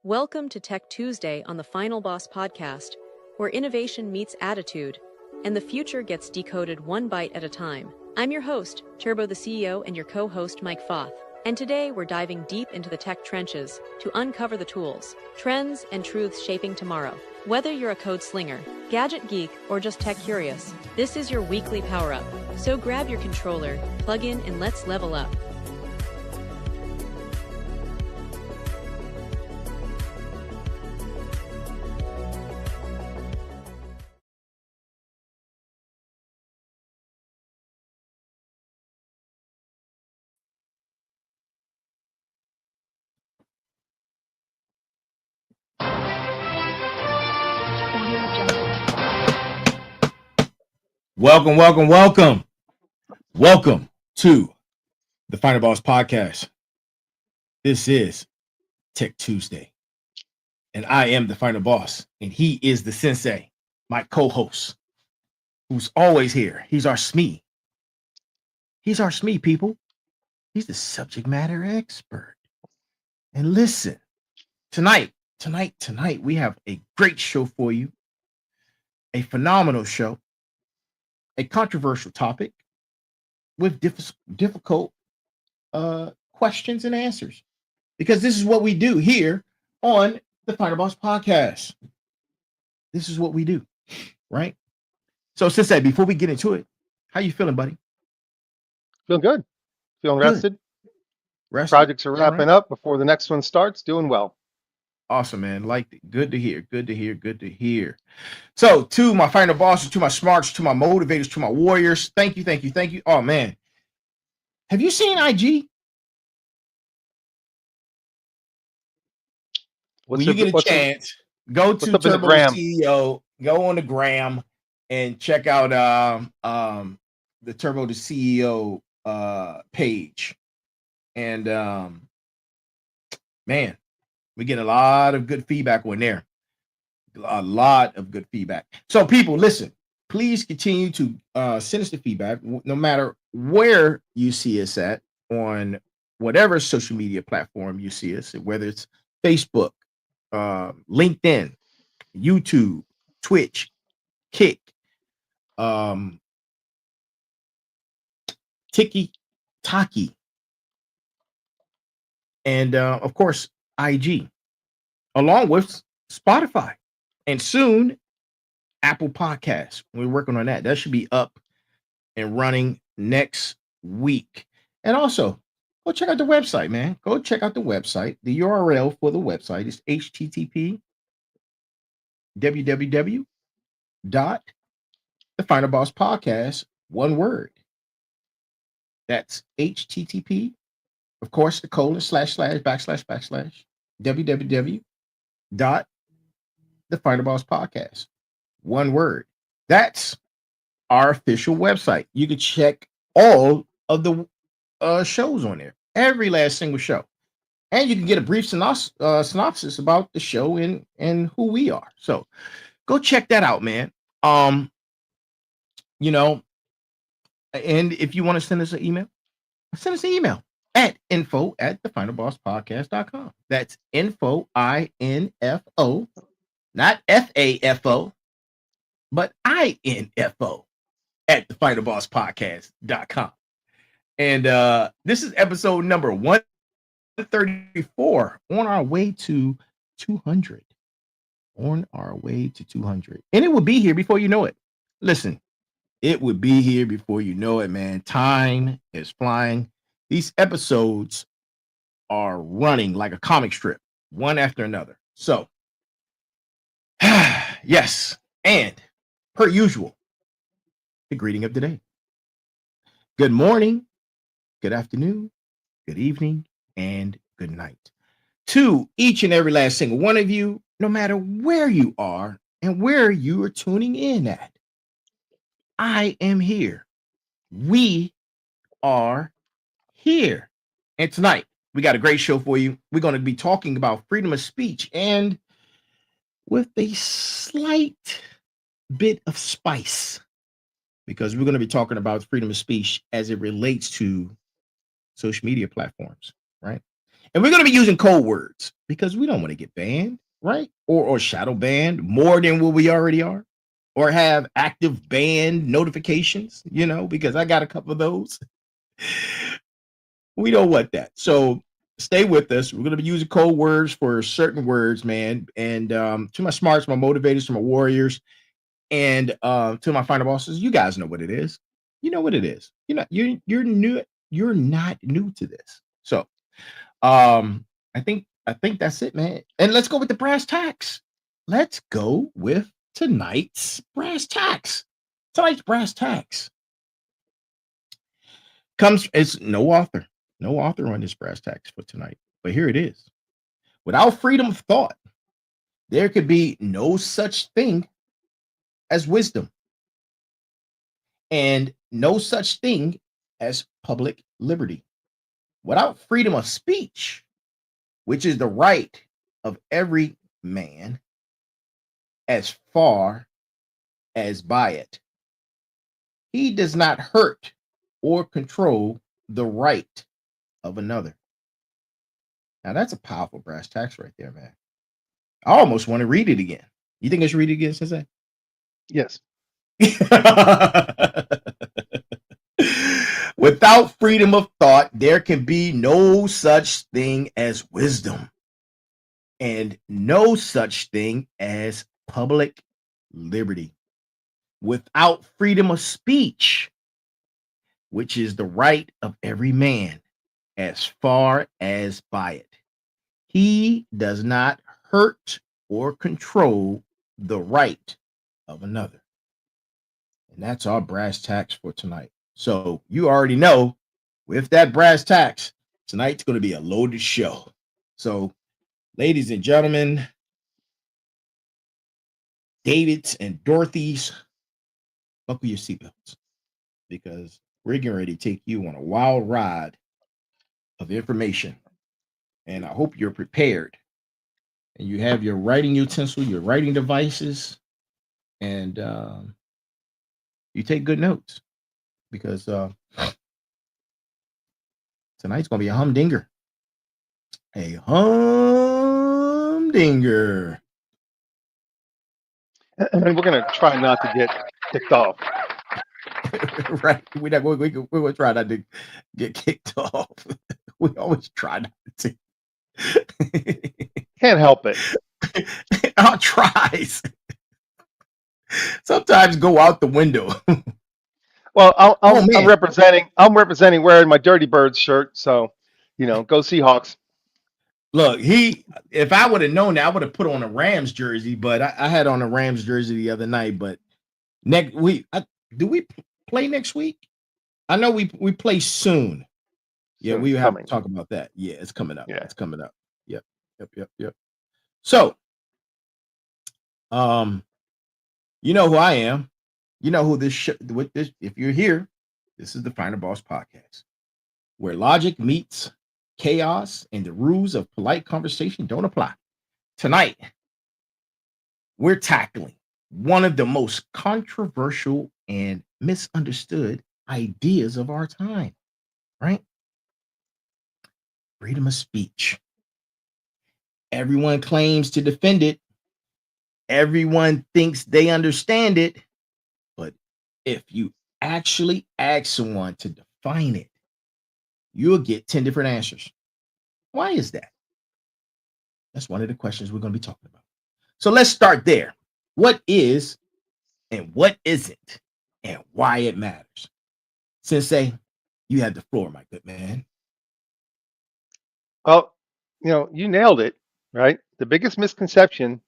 Welcome to Tech Tuesday on the Final Boss podcast, where innovation meets attitude, and the future gets decoded one byte at a time. I'm your host, Turbo the CEO, and your co-host, Mike Foth. And today we're diving deep into the tech trenches to uncover the tools, trends, and truths shaping tomorrow. Whether you're a code slinger, gadget geek, or just tech curious, this is your weekly power-up. So grab your controller, plug in, and let's level up. Welcome to the Final Boss podcast. This is Tech Tuesday, and I am the Final Boss, and he is the Sensei, my co-host, who's always here. He's our SME. People. He's the subject matter expert. And listen, tonight, we have a great show for you, a phenomenal show, a controversial topic with difficult questions and answers, because this is what we do here on the Final Boss podcast. This is what we do, right? So, Sensei, before we get into it, how you feeling, buddy? Feeling good. Feeling Good. rested. Projects are wrapping up before the next one starts. Doing well. Awesome, man. Like it. Good to hear. So, to my Final Bosses, to my smarts, to my motivators, to my warriors, thank you. Oh, man. Have you seen IG? When you get a chance, go to Turbo CEO, go on the gram, and check out the Turbo the CEO page. And man, we get a lot of good feedback on there. A lot of good feedback. So, people, listen, please continue to send us the feedback, no matter where you see us at, on whatever social media platform you see us, whether it's Facebook, LinkedIn, YouTube, Twitch, Kick, Tiki, and of course IG, along with Spotify, and soon Apple Podcasts. We're working on that. That should be up and running next week. And also, go check out the website, man. Go check out the website. The URL for the website is http://thefinalbosspodcast, one word. That's http, of course, the : / www.thefinalbosspodcast, one word. That's our official website. You can check all of the shows on there, every last single show, and you can get a brief synopsis about the show and who we are. So go check that out, man. And if you want to send us an email, at info@thefinalbosspodcast.com. That's info, INFO, not FAFO, but INFO at thefinalbosspodcast.com. And this is episode number 134, on our way to 200. And it will be here before you know it. Listen, it would be here before you know it, man. Time is flying. These episodes are running like a comic strip, one after another. So, yes, and per usual, the greeting of the day. Good morning, good afternoon, good evening, and good night to each and every last single one of you, no matter where you are and where you are tuning in at. I am here. We are here. And tonight, we got a great show for you. We're going to be talking about freedom of speech, and with a slight bit of spice, because we're going to be talking about freedom of speech as it relates to social media platforms, right? And we're going to be using code words because we don't want to get banned, right? Or shadow banned more than what we already are, or have active ban notifications, because I got a couple of those. We don't want that. So stay with us. We're going to be using code words for certain words, man. And to my smarts, my motivators, to my warriors, and to my final bosses, you guys know what it is. You know what it is. You're new. You're not new to this. So I think that's it, man. And let's go with the brass tacks. Let's go with tonight's brass tacks. Tonight's brass tacks it's no author on this brass tacks for tonight. But here it is. Without freedom of thought, there could be no such thing as wisdom, and no such thing as public liberty. Without freedom of speech, which is the right of every man, as far as by it, he does not hurt or control the right of another. Now that's a powerful brass tacks right there, man. I almost want to read it again. You think I should read it again, Sensei? Yes. Without freedom of thought, there can be no such thing as wisdom, and no such thing as public liberty. Without freedom of speech, which is the right of every man, as far as by it, he does not hurt or control the right of another. And that's our brass tacks for tonight. So you already know, with that brass tacks, tonight's going to be a loaded show. So, ladies and gentlemen, Davids and Dorothys, buckle your seatbelts, because we're getting ready to take you on a wild ride of information. And I hope you're prepared, and you have your writing utensil, your writing devices, and you take good notes, because tonight's going to be a humdinger. A humdinger. And we're going to try not to get kicked off. Right. We're going to try not to get kicked off. We always try not to. Can't help it. Our tries sometimes go out the window. Well, I'm representing wearing my Dirty Birds shirt. So, go Seahawks. Look, if I would have known that, I would have put on a Rams jersey, but I had on a Rams jersey the other night. But next week, do we play next week? I know we play soon. Yeah, we have to talk about that. Yeah, it's coming up. Yeah. It's coming up. Yep. So, you know who I am. You know who with this. If you're here, this is the Final Boss Podcast, where logic meets chaos and the rules of polite conversation don't apply. Tonight, we're tackling one of the most controversial and misunderstood ideas of our time, right? Freedom of speech. Everyone claims to defend it. Everyone thinks they understand it. But if you actually ask someone to define it, you'll get 10 different answers. Why is that? That's one of the questions we're going to be talking about. So let's start there. What is and what isn't, and why it matters? Sensei, you have the floor, my good man. Well, you nailed it, right? The biggest misconception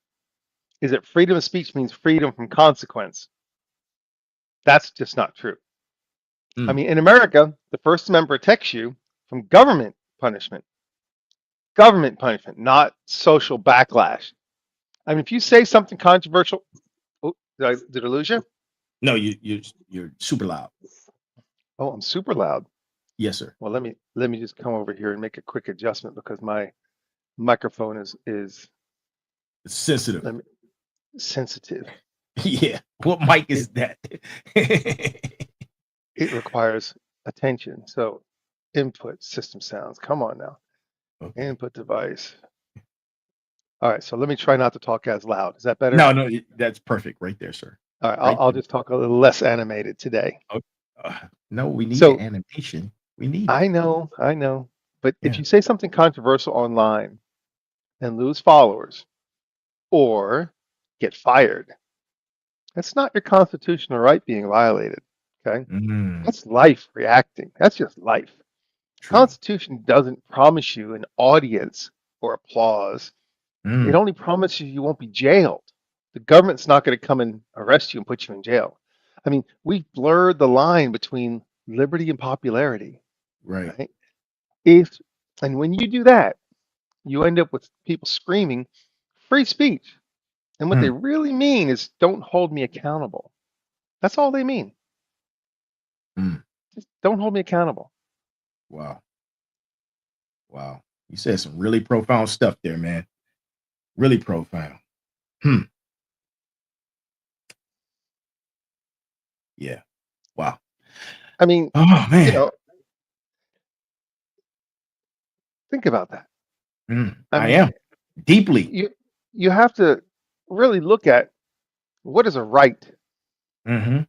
is that freedom of speech means freedom from consequence. That's just not true. I mean, in America, the First Amendment protects you from government punishment. Government punishment, not social backlash. I mean, if you say something controversial, did I lose you? No, you're super loud. Oh, I'm super loud. Yes, sir. Well, let me just come over here and make a quick adjustment because my microphone is It's sensitive. Sensitive. Yeah. What mic is that? It requires attention. So input system sounds. Come on now. Okay. Input device. All right, so let me try not to talk as loud. Is that better? No, that's perfect right there, sir. All right, Right I'll there. just talk a little less animated today. Okay. No, we need the So animation. We need it. I know. But if Yeah. you say something controversial online and lose followers or get fired, that's not your constitutional right being violated. Okay? Mm, That's life reacting. That's just life. true. Constitution doesn't promise you an audience or applause. It Mm, only promises you won't be jailed. The government's not going to come and arrest you and put you in jail. I mean, we've blurred the line between liberty and popularity, right. right? If and when you do that, you end up with people screaming free speech. And what they Mm, really mean is don't hold me accountable. That's all they mean. mm. Just don't hold me accountable. Wow. Wow. You said some really profound stuff there, man. Really profound. Hmm. Yeah. Wow. I mean, Oh you man. know, think about that. I I mean, am deeply. you have to really look at what is a right. Hmm.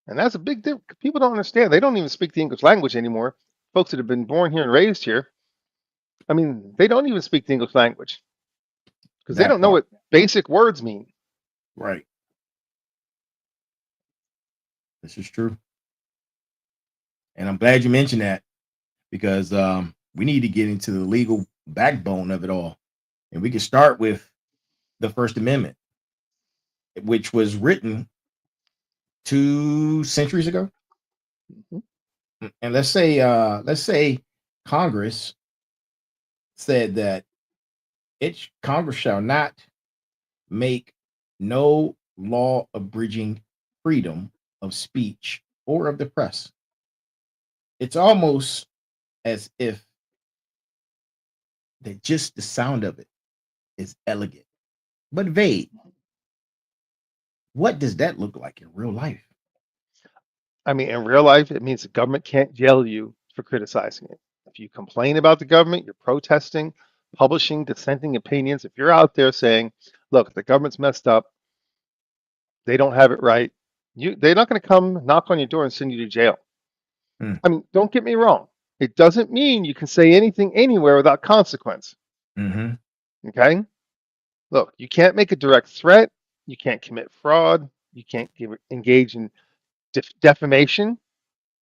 And that's a big difference. People don't understand. They don't even speak the English language anymore. Folks that have been born here and raised here, I mean, they don't even speak the English language because they That don't know part. what basic words mean. Right. This is true. And I'm glad you mentioned that because we need to get into the legal backbone of it all. And we can start with the First Amendment, which was written 2 centuries ago. Mhm. And let's say Congress said that Congress shall not make no law abridging freedom of speech or of the press. It's almost as if that just the sound of it is elegant but vague. What does that look like in real life? I mean, in real life, it means the government can't jail you for criticizing it. If you complain about the government, you're protesting, publishing dissenting opinions. If you're out there saying, look, the government's messed up, they don't have it right, they're not going to come knock on your door and send you to jail. Mm, I mean, don't get me wrong. It doesn't mean you can say anything anywhere without consequence. mhm, Okay? Look, you can't make a direct threat. You can't commit fraud. You can't engage in defamation.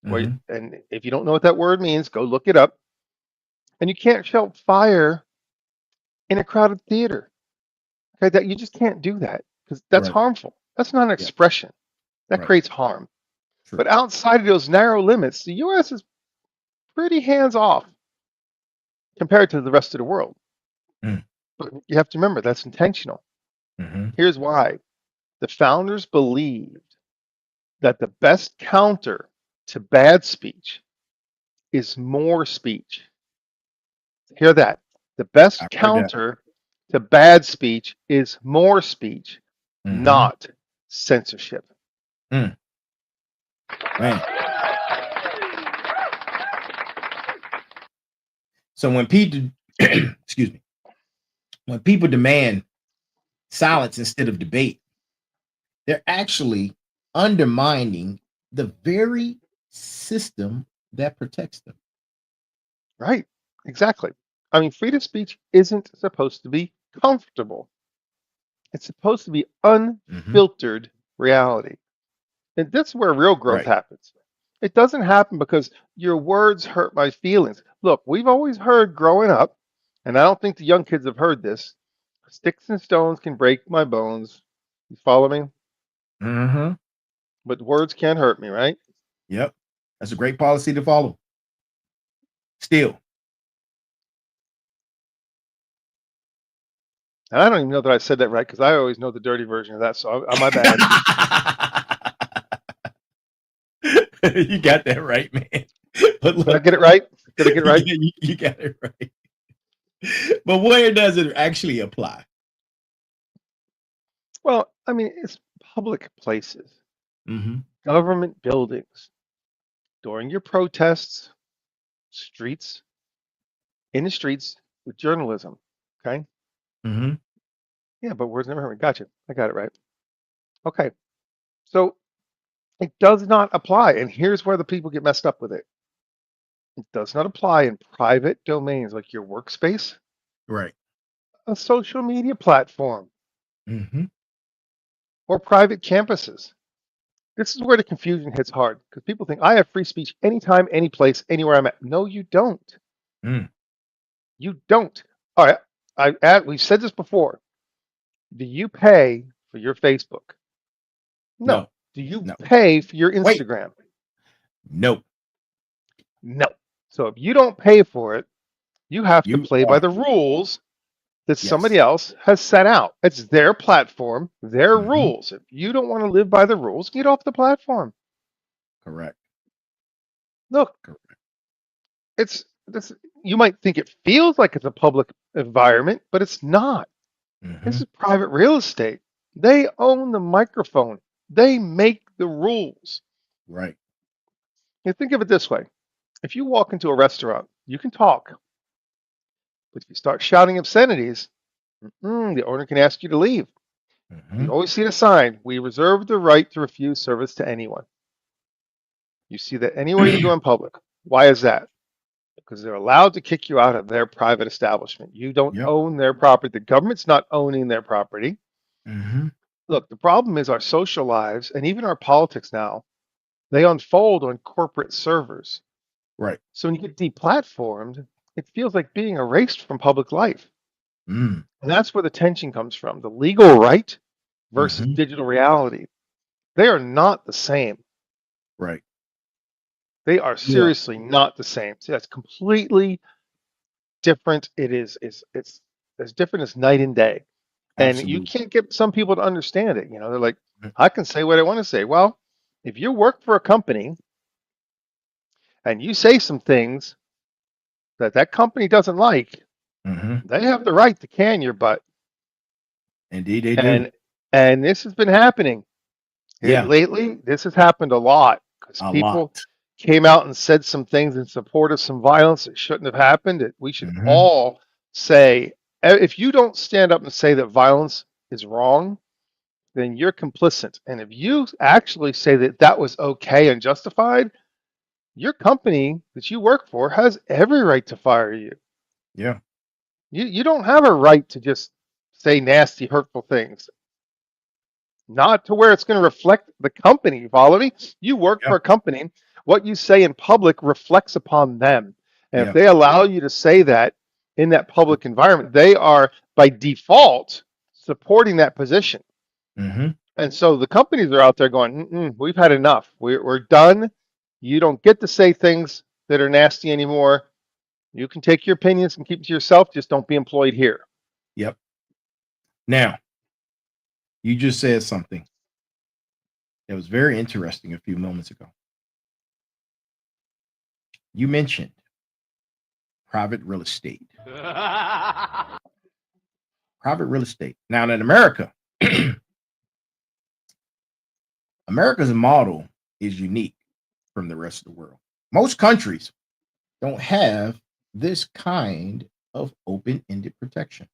mhm, And if you don't know what that word means, go look it up. And you can't shout fire in a crowded theater. Okay, that you just can't do that because that's right. harmful. That's not an Yeah. expression. That Right. creates harm. True. But outside of those narrow limits, the U.S. is pretty hands off compared to the rest of the world. Mm, But you have to remember that's intentional. mhm, Here's why. The founders believed that the best counter to bad speech is more speech. Hear that. The best I've heard that. counter to bad speech is more speech, Mhm, not censorship. mm, man. So when people, excuse me, when people demand silence instead of debate, they're actually undermining the very system that protects them. Right. Exactly. I mean, freedom of speech isn't supposed to be comfortable. It's supposed to be Mhm, unfiltered reality. And that's where real growth right. happens. It doesn't happen because your words hurt my feelings. Look, we've always heard growing up, and I don't think the young kids have heard this, sticks and stones can break my bones. You follow me? Mhm. But words can't hurt me, right? Yep. That's a great policy to follow. Still. And I don't even know that I said that right because I always know the dirty version of that. So my bad. You got that right, man. But Did I look, get it right? Did I get it right? you got it right. But where does it actually apply? Well, I mean, it's public places, Mhm. government buildings, during your protests, streets, in the streets with journalism. Okay. Mm-hmm. Yeah, but words never hurt me. Gotcha. I got it right. Okay. So it does not apply. And here's where the people get messed up with it. It does not apply in private domains like your workspace, Right. a social media platform, Mm-hmm. or private campuses. This is where the confusion hits hard because people think I have free speech anytime, any place, anywhere I'm at. No, you don't. Mm. You don't. All right. We've said this before. Do you pay for your Facebook? No. No. Do you No. pay for your Wait. Instagram? No. No. So if you don't pay for it, you have to You play by are. the rules that Yes. somebody else has set out. It's their platform, their Mm-hmm. rules. If you don't want to live by the rules, get off the platform. Correct. Look, Correct. it's this. You might think it feels like it's a public environment, but it's not. Mm-hmm. This is private real estate. They own the microphone. They make the rules. Right. You think of it this way. If you walk into a restaurant, you can talk. But if you start shouting obscenities, the owner can ask you to leave. Mm-hmm. You always see the sign, we reserve the right to refuse service to anyone. You see that anywhere you go in public. Why is that? Because they're allowed to kick you out of their private establishment. You don't Yep. own their property. The government's not owning their property. Mm-hmm. Look, the problem is our social lives and even our politics now, they unfold on corporate servers. Right. So when you get deplatformed, it feels like being erased from public life. Mm. And that's where the tension comes from. The legal right versus Mm-hmm. digital reality. They are not the same. Right. They are Yeah. seriously not the same. See, that's completely different. It's as different as night and day. And you Absolutely. can't get some people to understand it. They're like, Mm-hmm. I can say what I want to say. Well, if you work for a company and you say some things that that company doesn't like, Mm-hmm. they have the right to can your butt. Indeed, they do. And this has been happening. Yeah. Lately, this has happened a lot because A people lot. came out and said some things in support of some violence that shouldn't have happened. That we should Mm-hmm. all say, if you don't stand up and say that violence is wrong, then you're complicit. And if you actually say that that was okay and justified, your company that you work for has every right to fire you. Yeah. You don't have a right to just say nasty, hurtful things. Not to where it's going to reflect the company. You follow me? You work Yeah. for a company. What you say in public reflects upon them. And if Yeah. they allow you to say that in that public environment, they are by default supporting that position. Mm-hmm. And so the companies are out there going, we've had enough. We're done. You don't get to say things that are nasty anymore. You can take your opinions and keep it to yourself. Just don't be employed here. Yep. Now, you just said something that was very interesting a few moments ago. You mentioned private real estate. Private real estate. Now, in America, America's model is unique from the rest of the world. Most countries don't have this kind of open-ended protection.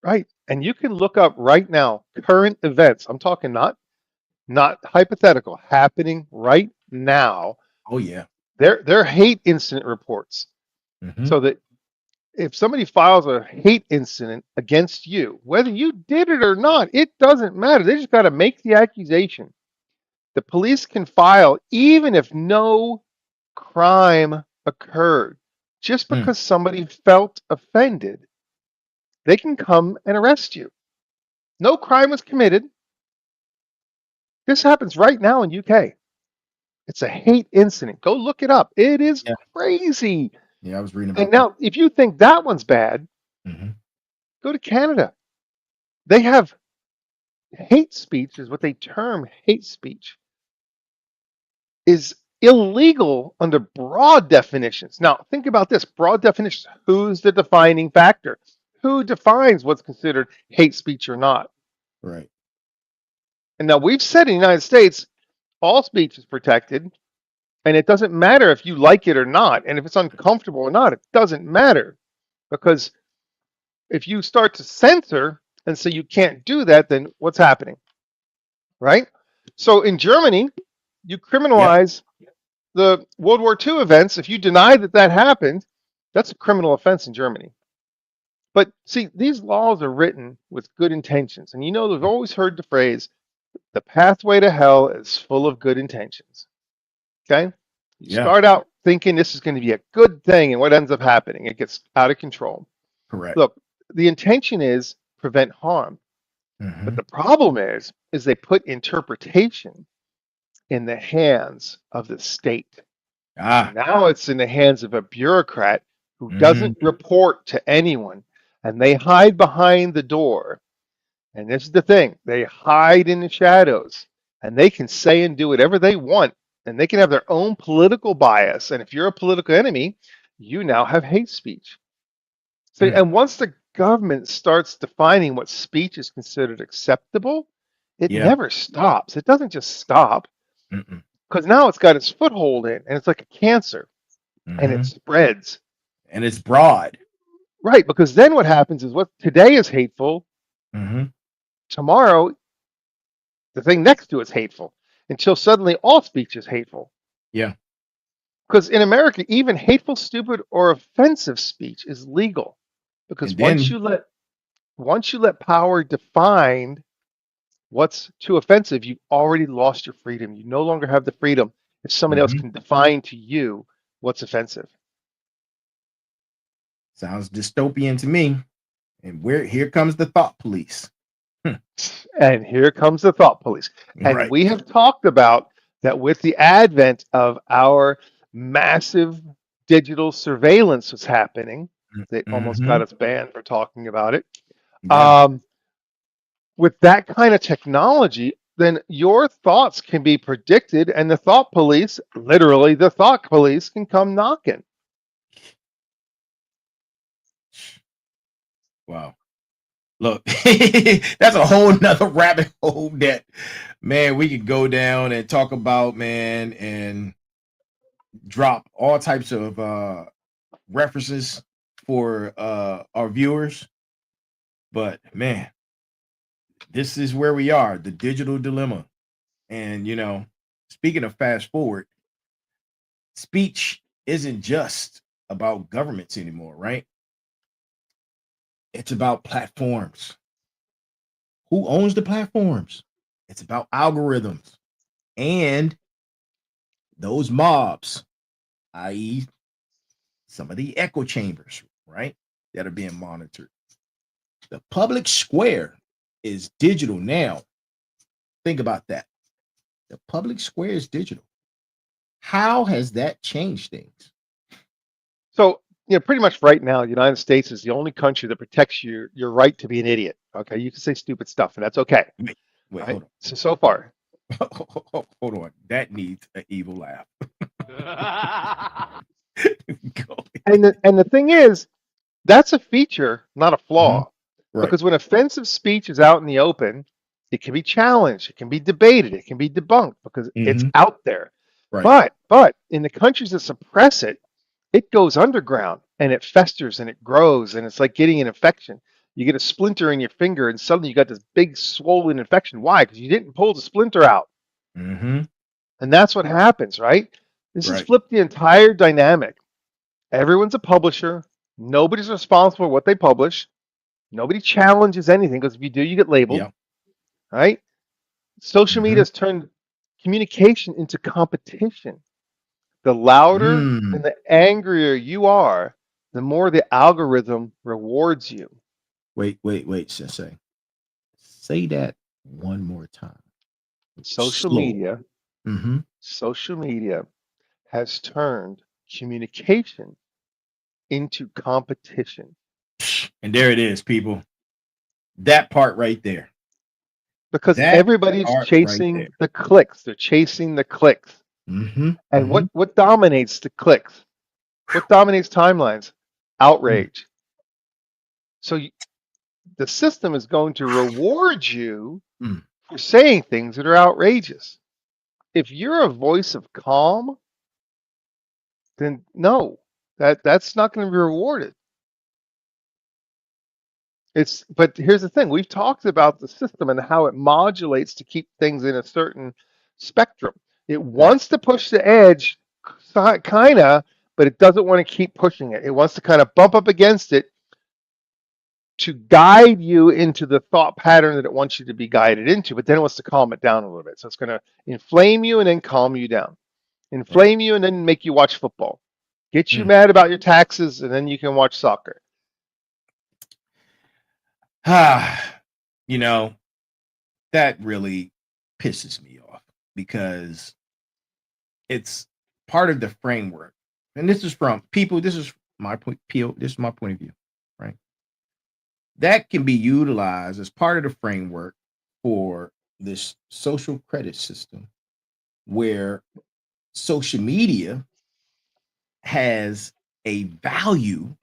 Right. And you can look up right now current events. I'm talking not hypothetical, happening right now. Oh, yeah. They're hate incident reports. Mm-hmm. So that if somebody files a hate incident against you, whether you did it or not, it doesn't matter. They just got to make the accusation. The police can file even if no crime occurred. Just because somebody felt offended, they can come and arrest you. No crime was committed. This happens right now in UK. It's a hate incident. Go look it up. It is Yeah. crazy. Yeah, I was reading about And now, if you think that one's bad, Mm-hmm. go to Canada. They have hate speech, is what they term hate speech, is illegal under broad definitions. Now, think about this broad definitions. Who's the defining factor? Who defines what's considered hate speech or not? Right. And now we've said in the United States, all speech is protected. And it doesn't matter if you like it or not, and if it's uncomfortable or not, it doesn't matter. Because if you start to censor and say you can't do that, then what's happening? Right? So in Germany, you Yep. criminalize the World War II events. If you deny that that happened, that's a criminal offense in Germany. But see, these laws are written with good intentions. And they've always heard the phrase, the pathway to hell is full of good intentions. Okay? You Yeah. start out thinking this is going to be a good thing, and what ends up happening? It gets out of control. Correct. Look, the intention is prevent harm. But the problem is they put interpretation in the hands of the state. Ah. Now it's in the hands of a bureaucrat who doesn't report to anyone, and they hide behind the door. And this is the thing, they hide in the shadows, and they can say and do whatever they want, and they can have their own political bias. And if you're a political enemy, you now have hate speech. So, and once the government starts defining what speech is considered acceptable, it Yeah. never stops. It doesn't just stop, because now it's got its foothold in, and it's like a cancer, and it spreads. And it's broad. Right, because then what happens is what today is hateful, tomorrow the thing next to it's hateful, until suddenly all speech is hateful. Yeah. Because in America, even hateful, stupid, or offensive speech is legal. Because And then- once you let power define what's too offensive, you've already lost your freedom. You no longer have the freedom if somebody else can define to you what's offensive. Sounds dystopian to me. And here comes the thought police. And here comes the thought police. And we have talked about that with the advent of our massive digital surveillance was happening. They almost got us banned for talking about it. Yeah. With that kind of technology, then your thoughts can be predicted, and the thought police, literally the thought police, can come knocking. Wow. Look, that's a whole nother rabbit hole that, man, we could go down and talk about, man, and drop all types of references for our viewers. But man, this is where we are, the digital dilemma. And speaking of fast forward, speech isn't just about governments anymore, right? It's about platforms. Who owns the platforms? It's about algorithms and those mobs, i.e., some of the echo chambers, right, that are being monitored. The public square is digital now. Think about that. The public square is digital. How has that changed things? So, pretty much right now, the United States is the only country that protects your right to be an idiot. Okay, you can say stupid stuff, and that's okay. Wait, right? Hold on. So far. Hold on. That needs an evil laugh. And the thing is, that's a feature, not a flaw. Right. Because when offensive speech is out in the open, it can be challenged, it can be debated, it can be debunked because it's out there. Right. But in the countries that suppress it, it goes underground and it festers and it grows, and it's like getting an infection. You get a splinter in your finger and suddenly you got this big swollen infection. Why? Because you didn't pull the splinter out. And that's what happens, right? This has flipped the entire dynamic. Everyone's a publisher. Nobody's responsible for what they publish. Nobody challenges anything, because if you do, you get labeled. Right? Social media has turned communication into competition. The louder and the angrier you are, the more the algorithm rewards you. Wait, Sensei. Say that one more time. Social media has turned communication into competition. And there it is, people. That part right there. Because everybody's chasing the clicks. They're chasing the clicks. And what dominates the clicks? What dominates timelines? Outrage. So the system is going to reward you for saying things that are outrageous. If you're a voice of calm, then no, that's not going to be rewarded. But here's the thing: we've talked about the system and how it modulates to keep things in a certain spectrum. It Right. wants to push the edge, kind of, but it doesn't want to keep pushing it. It wants to kind of bump up against it to guide you into the thought pattern that it wants you to be guided into, but then it wants to calm it down a little bit. So it's going to inflame you and then calm you down, Right. inflame you and then make you watch football, get you Mm. mad about your taxes, and then you can watch soccer. You know, that really pisses me off because it's part of the framework. And this is from people, this is my point, this is my point of view, right? That can be utilized as part of the framework for this social credit system where social media has a value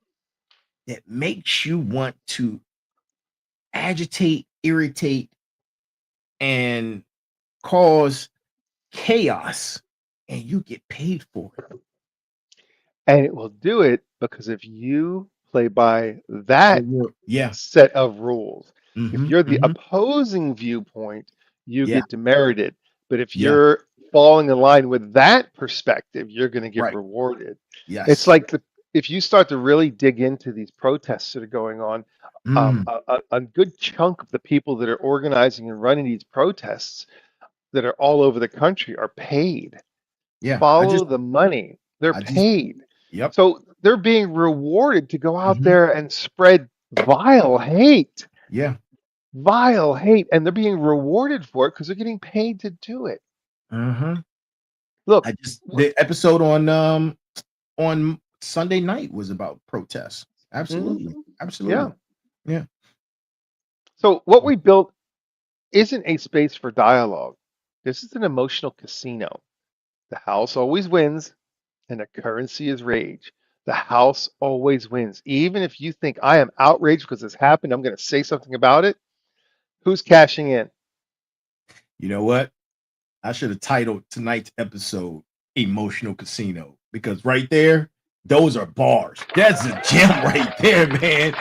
that makes you want to agitate, irritate, and cause chaos, and you get paid for it. And it will do it because if you play by that Yeah. set of rules, if Mm-hmm, you're the mm-hmm. opposing viewpoint, you Yeah. get demerited. But if Yeah. you're falling in line with that perspective, you're going to get Right. rewarded. It's Yes. like if you start to really dig into these protests that are going on, a good chunk of the people that are organizing and running these protests that are all over the country are paid. Yeah. Follow the money. They're I just, paid. yep. So they're being rewarded to go out Mm-hmm. there and spread vile hate. Yeah. Vile hate. And they're being rewarded for it because they're getting paid to do it. Mm-hmm. Look, The episode on Sunday night was about protests. Absolutely. mhm, Absolutely. yeah. Yeah. So what we built isn't a space for dialogue. This is an emotional casino. The house always wins, and the currency is rage. The house always wins. Even if you think I am outraged because this happened, I'm going to say something about it. Who's cashing in? You know what? I should have titled tonight's episode Emotional Casino because right there, those are bars. That's a gem right there, man.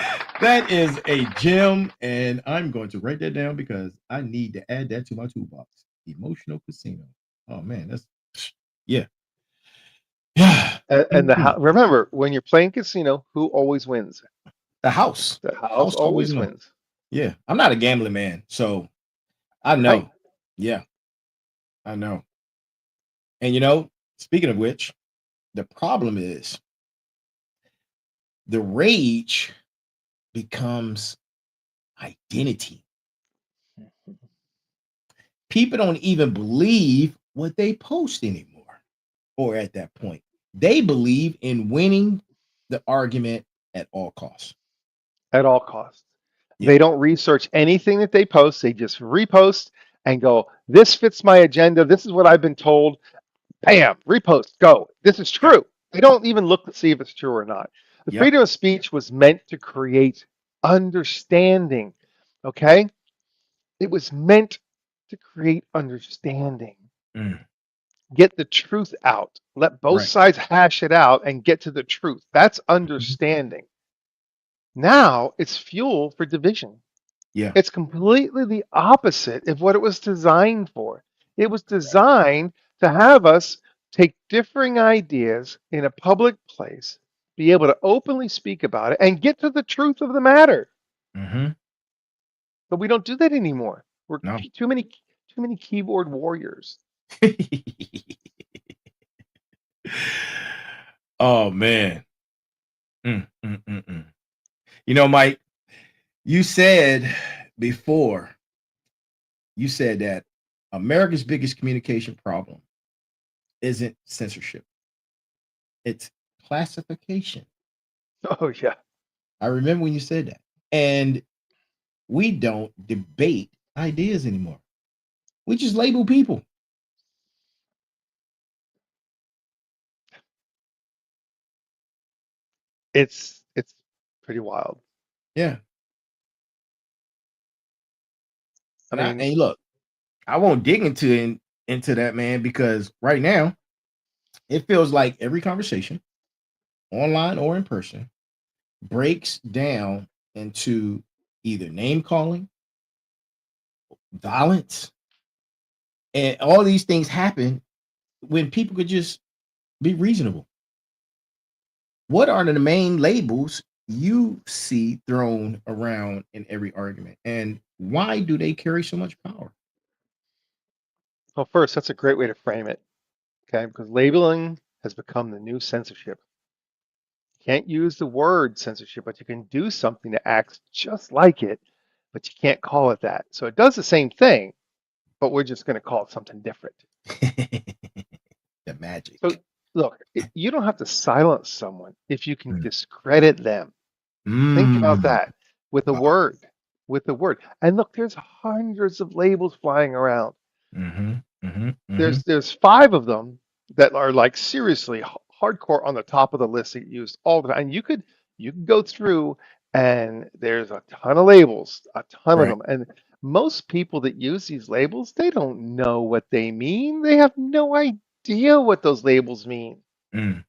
That is a gem. And I'm going to write that down because I need to add that to my toolbox. Emotional Casino. Oh, man. That's, yeah. Yeah. And remember, when you're playing casino, who always wins? The house. The house House always always wins. wins. Yeah. I'm not a gambling man. So I know. Right. Yeah. I know. And speaking of which, the problem is the rage becomes identity. People don't even believe what they post anymore, or at that point, they believe in winning the argument at all costs. At all costs. Yeah. They don't research anything that they post. They just repost and go, this fits my agenda. This is what I've been told. Bam, repost, go. This is true. They don't even look to see if it's true or not. The Yep. freedom of speech was meant to create understanding. Okay? It was meant to create understanding. Mm, Get the truth out. Let both right. sides hash it out and get to the truth. That's Mhm. understanding. Now it's fuel for division. Yeah. It's completely the opposite of what it was designed for. It was designed to have us take differing ideas in a public place, be able to openly speak about it, and get to the truth of the matter. Mm-hmm. But we don't do that anymore. We're No. too many keyboard warriors. Oh man. Mm. Mike, you said before, you said that America's biggest communication problem isn't censorship, it's classification. Oh yeah. I remember when you said that. And we don't debate ideas anymore. We just label people. It's pretty wild. Yeah. I And I mean, and look, I won't dig into that, man, because right now It feels like every conversation, online or in person, breaks down into either name calling, violence, and all these things happen when people could just be reasonable. What are the main labels you see thrown around in every argument, and why do they carry so much power? Well, first, that's a great way to frame it, okay? Because labeling has become the new censorship. You can't use the word censorship, but you can do something that acts just like it, but you can't call it that. So it does the same thing, but we're just going to call it something different. The magic. So look, you don't have to silence someone if you can Mm. discredit them. Think about Mm. that with a Wow. word, with a word. And look, there's hundreds of labels flying around. Mhm, mhm, mhm. There's 5 of them that are like seriously hardcore on the top of the list that get used all the time. And you could go through and there's a ton of labels, a ton of Right. them. And most people that use these labels, they don't know what they mean. They have no idea what those labels mean. Mm.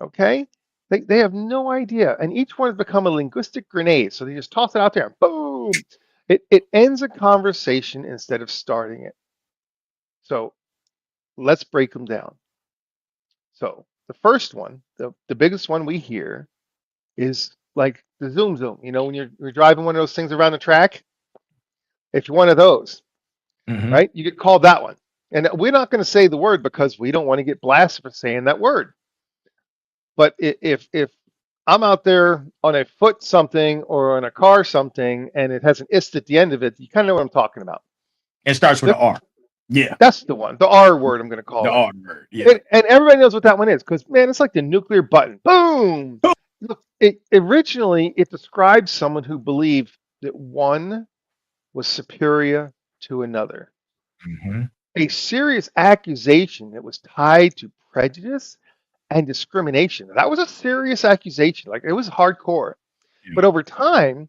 Okay? They have no idea. And each one has become a linguistic grenade. So they just toss it out there and boom. It ends a conversation instead of starting it. So let's break them down. So the first one, the biggest one we hear is like the zoom zoom. You know, when you're driving one of those things around the track, if you're one of those, Mhm. right, you get called that one. And we're not going to say the word because we don't want to get blasted for saying that word. But if I'm out there on a foot something or on a car something and it has an ist at the end of it, you kind of know what I'm talking about. It starts with an The- R. Yeah, That's the one, the R word, I'm going to the call it. R word. Yeah. And everybody knows what that one is because, man, it's like the nuclear button. Boom! Look, originally, it describes someone who believed that one was superior to another. Mhm. A serious accusation that was tied to prejudice and discrimination. That was a serious accusation. Like it was hardcore. Yeah. But over time,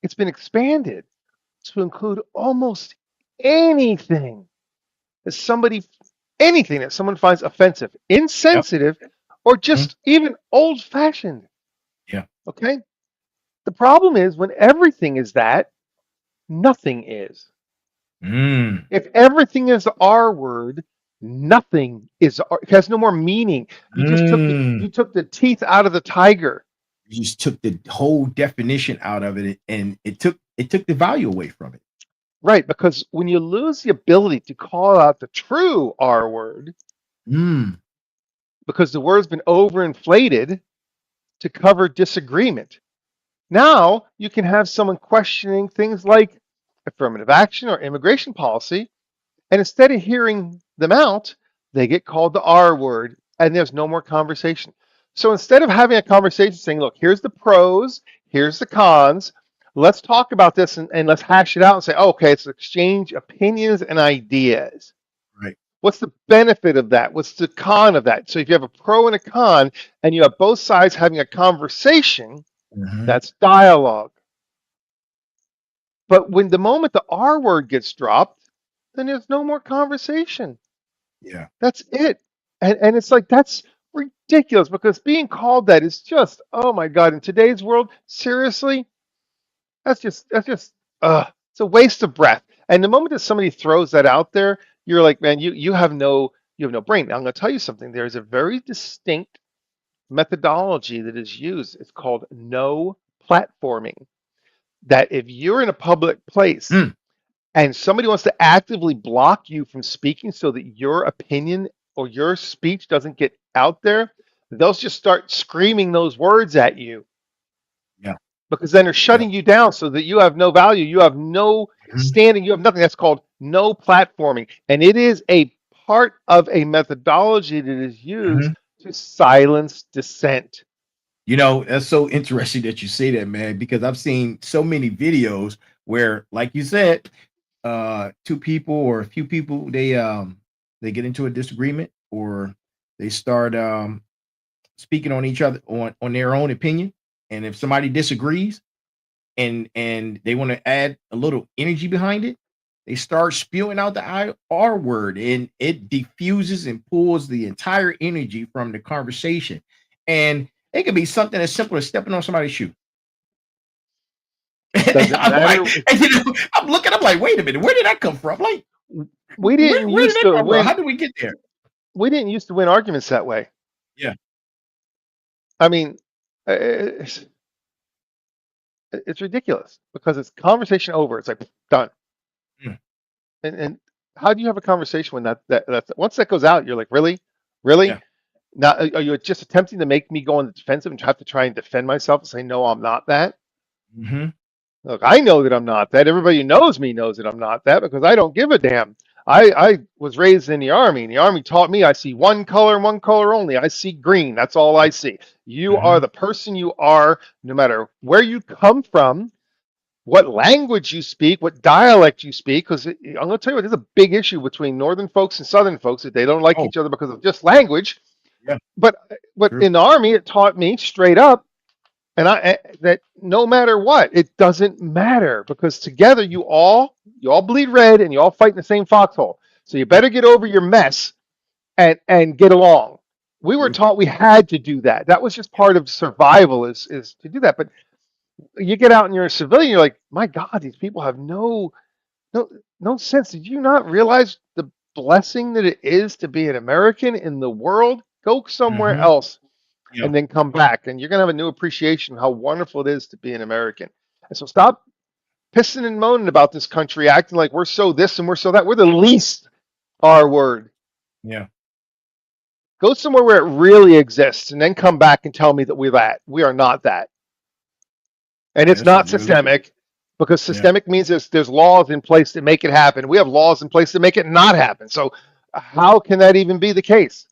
it's been expanded to include almost anything that someone finds offensive, Yep. insensitive, or Mhm. just even old fashioned. Yeah. Okay. The problem is when everything is that, nothing is. Mm. If everything is the R word, nothing is. It has no more meaning. You just took the Mm. you took the teeth out of the tiger. You just took the whole definition out of it, and it took the value away from it. Right, because when you lose the ability to call out the true R word, Mm. because the word's been overinflated to cover disagreement, now you can have someone questioning things like affirmative action or immigration policy, and instead of hearing them out, they get called the R word, and there's no more conversation. So instead of having a conversation saying, look, here's the pros, here's the cons, let's talk about this and let's hash it out and say, oh, okay, it's exchange opinions and ideas. Right. What's the benefit of that? What's the con of that? So if you have a pro and a con, and you have both sides having a conversation, Mhm. that's dialogue. But when the moment the R word gets dropped, then there's no more conversation. Yeah. That's it. And it's like that's ridiculous because being called that is just, oh my God, in today's world, seriously, that's just it's a waste of breath. And the moment that somebody throws that out there, you're like, man, you have no brain. Now, I'm gonna tell you something. There's a very distinct methodology that is used. It's called no platforming. That if you're in a public place Mm. and somebody wants to actively block you from speaking so that your opinion or your speech doesn't get out there, they'll just start screaming those words at you Yeah. because then they're Yeah. shutting you down so that you have no value, you have no Mhm. standing, you have nothing. That's called no platforming. And it is a part of a methodology that is used Mhm. to silence dissent. That's so interesting that you say that, man, because I've seen so many videos where, like you said, two people or a few people, they get into a disagreement, or they start speaking on each other on their own opinion. And if somebody disagrees and they want to add a little energy behind it, They start spewing out the R word, and it diffuses and pulls the entire energy from the conversation. And it could be something as simple as stepping on somebody's shoe. Doesn't matter. I'm looking, I'm like, wait a minute, where did that come from? Like, we didn't where used did that to come win. from? How did we get there? We didn't used to win arguments that way. Yeah. I mean, it's ridiculous because it's conversation over. It's like done. Mm. And how do you have a conversation when that's once that goes out, you're like, really? Yeah. Now, are you just attempting to make me go on the defensive and have to try and defend myself and say, no, I'm not that? Mm-hmm. Look, I know that I'm not that. Everybody who knows me knows that I'm not that because I don't give a damn. I was raised in the Army, and the Army taught me I see one color and one color only. I see green. That's all I see. You are the person you are, no matter where you come from, what language you speak, what dialect you speak. Because I'm going to tell you what, there's a big issue between Northern folks and Southern folks that they don't like each other because of just language. Yeah. But in the Army, it taught me straight up, and that no matter what, it doesn't matter because together you all bleed red and you all fight in the same foxhole. So you better get over your mess and get along. We were taught we had to do that. That was just part of survival is to do that. But you get out and you're a civilian, you're like, my God, these people have no sense. Did you not realize the blessing that it is to be an American in the world? Go somewhere else. Yeah. And then come back, and you're going to have a new appreciation of how wonderful it is to be an American. And so stop pissing and moaning about this country, acting like we're so this and we're so that. We're the least R word. Yeah. Go somewhere where it really exists, and then come back and tell me that we're that. We are not that. And it's not systemic, because systemic means there's laws in place that make it happen. We have laws in place that make it not happen. So how can that even be the case?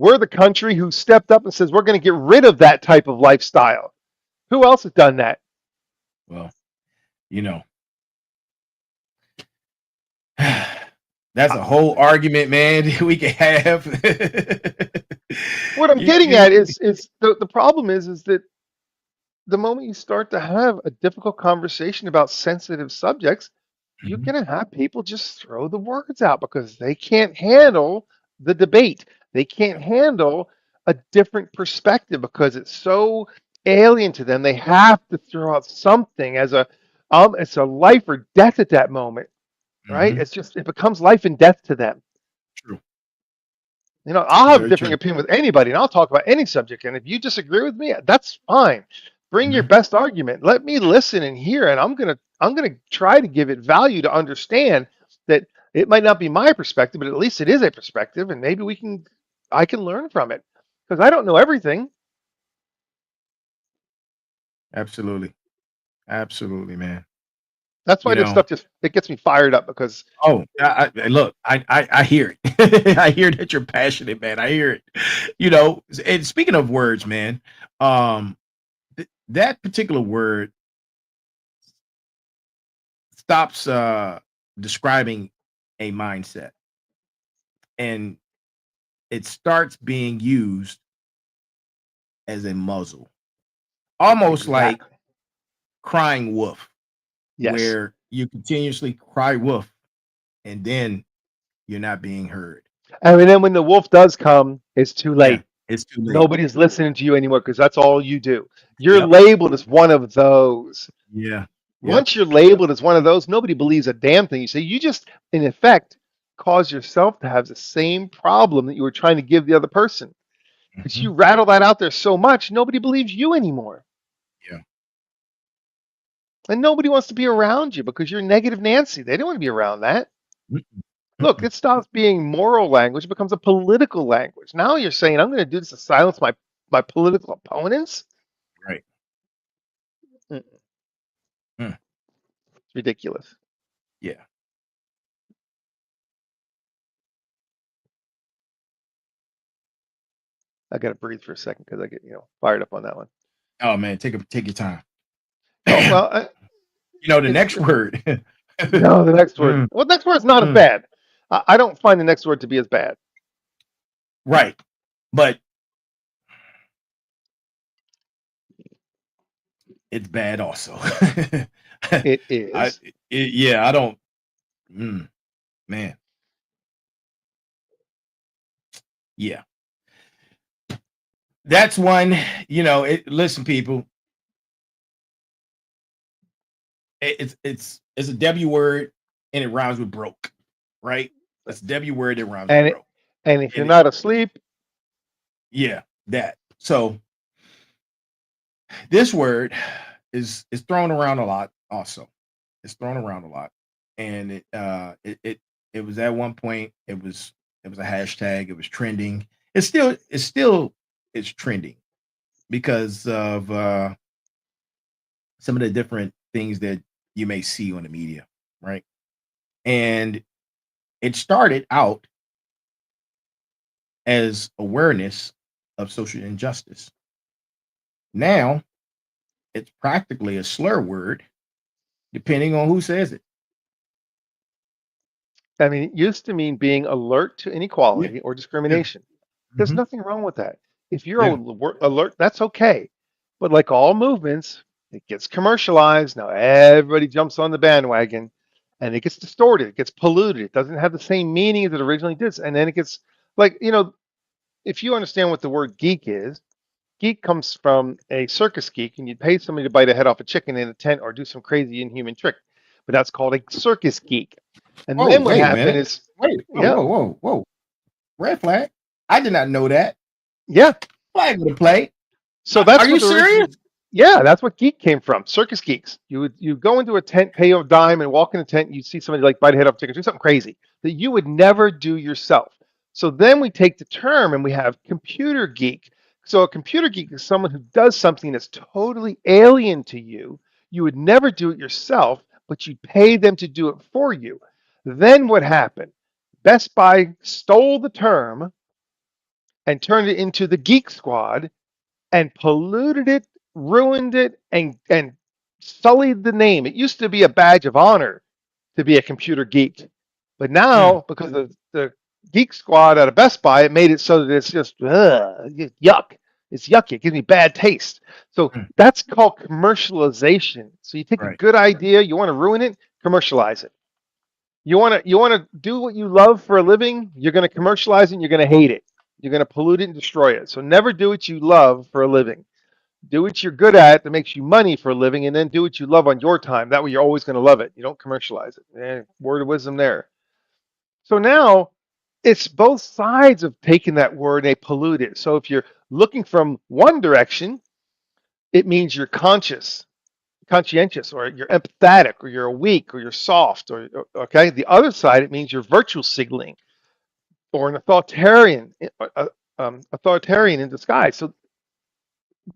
We're the country who stepped up and says we're going to get rid of that type of lifestyle. Who else has done that? Well, that's a whole argument, man, we can have. What I'm getting at is the problem is that the moment you start to have a difficult conversation about sensitive subjects, you're going to have people just throw the words out because they can't handle the debate. They can't handle a different perspective because it's so alien to them. They have to throw out something as it's a life or death at that moment, right? It becomes life and death to them. True. I'll have a different opinion with anybody, and I'll talk about any subject. And if you disagree with me, that's fine. Bring your best argument. Let me listen and hear, and I'm gonna try to give it value to understand that it might not be my perspective, but at least it is a perspective, and maybe I can learn from it because I don't know everything. Absolutely, man. That's why this stuff it gets me fired up because look, I hear it. I hear that you're passionate, man. I hear it. And speaking of words, man, that particular word stops describing a mindset, and it starts being used as a muzzle, almost like crying wolf. Yes. Where you continuously cry wolf, and then you're not being heard. And then when the wolf does come, it's too late. Yeah, it's too late. Nobody's listening to you anymore because that's all you do. You're labeled as one of those. Yeah. Once you're labeled as one of those, nobody believes a damn thing you say. You just, in effect, cause yourself to have the same problem that you were trying to give the other person. Because you rattle that out there so much, nobody believes you anymore. Yeah. And nobody wants to be around you because you're negative Nancy. They don't want to be around that. Look, it stops being moral language, it becomes a political language. Now you're saying, I'm going to do this to silence my political opponents? Right. It's ridiculous. Yeah. I got to breathe for a second because I get fired up on that one. Oh man, take your time. Oh, well, the next word. No, the next word. Well, the next word's not as bad. I don't find the next word to be as bad. Right, but it's bad also. It is. I don't. Man. Yeah. That's one, listen, people. It's a W word and it rhymes with broke, right? It's a W word that rhymes with broke. And if you're not asleep, yeah, that. So this word is thrown around a lot. Also, it's thrown around a lot, and it was at one point. It was a hashtag. It was trending. It's trending because of some of the different things that you may see on the media, right? And it started out as awareness of social injustice. Now it's practically a slur word, depending on who says it. I mean, it used to mean being alert to inequality or discrimination. There's nothing wrong with that. If you're alert, that's okay. But like all movements, it gets commercialized. Now everybody jumps on the bandwagon and it gets distorted. It gets polluted. It doesn't have the same meaning as it originally did. And then it gets like, if you understand what the word geek is, geek comes from a circus geek, and you'd pay somebody to bite a head off a chicken in a tent or do some crazy inhuman trick. But that's called a circus geek. And then what happened is, whoa. Red flag. I did not know that. Yeah. Flag with a play. So that's Are you serious? Yeah, that's what geek came from. Circus geeks. You go into a tent, pay a dime, and walk in a tent. You see somebody like bite a head off a chicken, do something crazy that you would never do yourself. So then we take the term and we have computer geek. So a computer geek is someone who does something that's totally alien to you. You would never do it yourself, but you pay them to do it for you. Then what happened? Best Buy stole the term and turned it into the Geek Squad and polluted it, ruined it, and sullied the name. It used to be a badge of honor to be a computer geek. But now, because of the Geek Squad out of Best Buy, it made it so that it's just yuck. It's yucky. It gives me bad taste. So that's called commercialization. So you take a good idea, you want to ruin it, commercialize it. You want to do what you love for a living, you're going to commercialize it, and you're going to hate it. You're going to pollute it and destroy it. So never do what you love for a living. Do what you're good at that makes you money for a living, and then do what you love on your time. That way you're always going to love it. You don't commercialize it. Word of wisdom there. So now it's both sides of taking that word and they pollute it. So if you're looking from one direction, it means you're conscientious, or you're empathetic, or you're weak, or you're soft, or okay. The other side, it means you're virtue signaling, or an authoritarian in disguise. So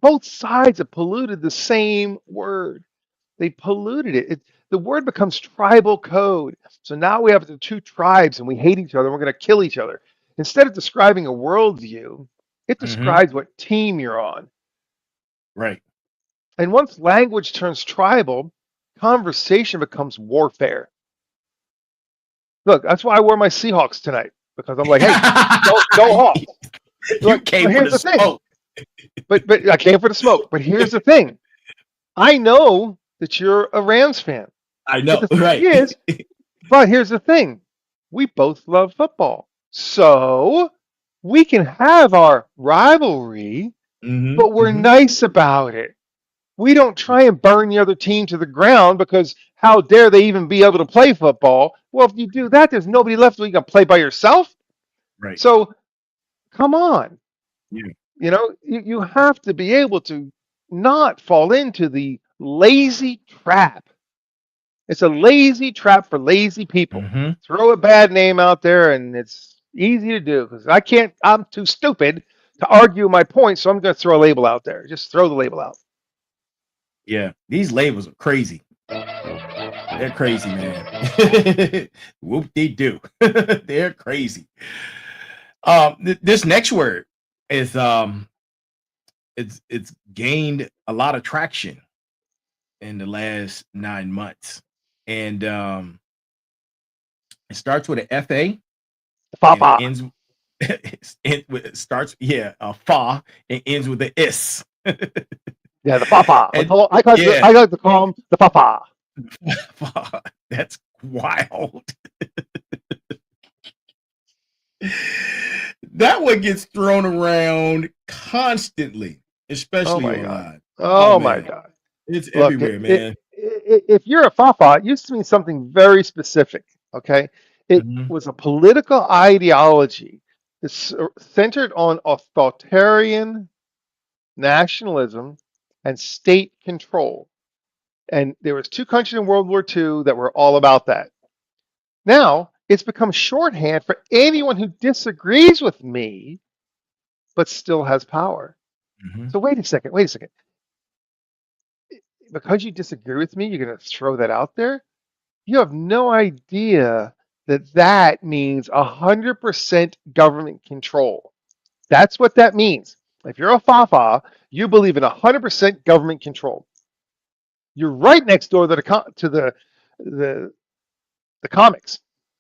both sides have polluted the same word. They polluted it. The word becomes tribal code. So now we have the two tribes and we hate each other. And we're going to kill each other. Instead of describing a worldview, it describes what team you're on. Right. And once language turns tribal, conversation becomes warfare. Look, that's why I wore my Seahawks tonight, because I'm like, hey, go Hawks. You came for the smoke. But I came for the smoke. But here's the thing. I know that you're a Rams fan. I know, But here's the thing. We both love football. So we can have our rivalry, but we're nice about it. We don't try and burn the other team to the ground because how dare they even be able to play football? Well, if you do that, there's nobody left where you can play by yourself. Right. So come on. Yeah. You have to be able to not fall into the lazy trap. It's a lazy trap for lazy people. Throw a bad name out there, and it's easy to do because I'm too stupid to argue my point, so I'm going to throw a label out there. Just throw the label out. Yeah, these labels are crazy. They're crazy, man. Whoop-de-doo. They're crazy. This next word is it's gained a lot of traction in the last 9 months, and it starts with an F-A. Fa. It starts fa and ends with an is. Yeah, the fa. I like to call him the fa. That's wild. That one gets thrown around constantly, especially my God. online. Oh my Man, God. it's Look, everywhere, man. if you're a Fafa, it used to mean something very specific. Okay. It Mhm. was a political ideology centered on authoritarian nationalism and state control. And there was two countries in World War II that were all about that. Now it's become shorthand for anyone who disagrees with me but still has power. Mhm. So wait a second. Because you disagree with me, you're going to throw that out there? You have no idea that that means 100% government control. That's what that means. If you're a Fafa, you believe in 100% government control. You're right next door to the comics.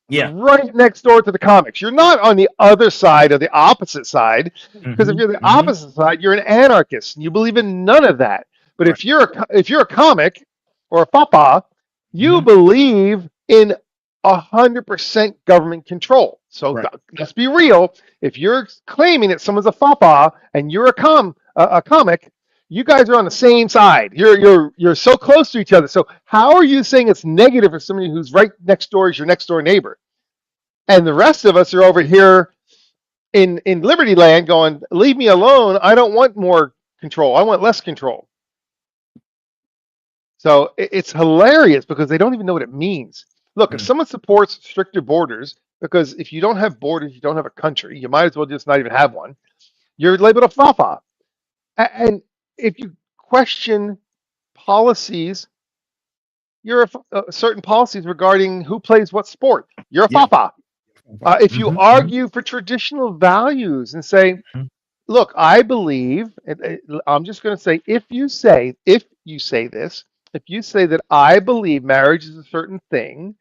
You're Yeah. right next door to the comics. You're not on the other side or the opposite side, because if Mhm. you're the Mhm. opposite side, you're an anarchist and you believe in none of that. But Right. if you're a comic or a papa, you Mhm. believe in 100% government control. So Right. let's be real. If you're claiming that someone's a papa and you're a comic, you guys are on the same side. You're so close to each other. So how are you saying it's negative for somebody who's right next door as your next door neighbor? And the rest of us are over here in Liberty Land going, leave me alone. I don't want more control. I want less control. So it's hilarious because they don't even know what it means. Look, if Mm. someone supports stricter borders, because if you don't have borders, you don't have a country, you might as well just not even have one. You're labeled a fafa. And if you question policies, certain policies regarding who plays what sport, you're a Yeah. fafa. If you Mhm. Mhm. argue for traditional values and say, Mhm. look, I believe, and I'm just going to say, if you say this, if you say that I believe marriage is a certain thing,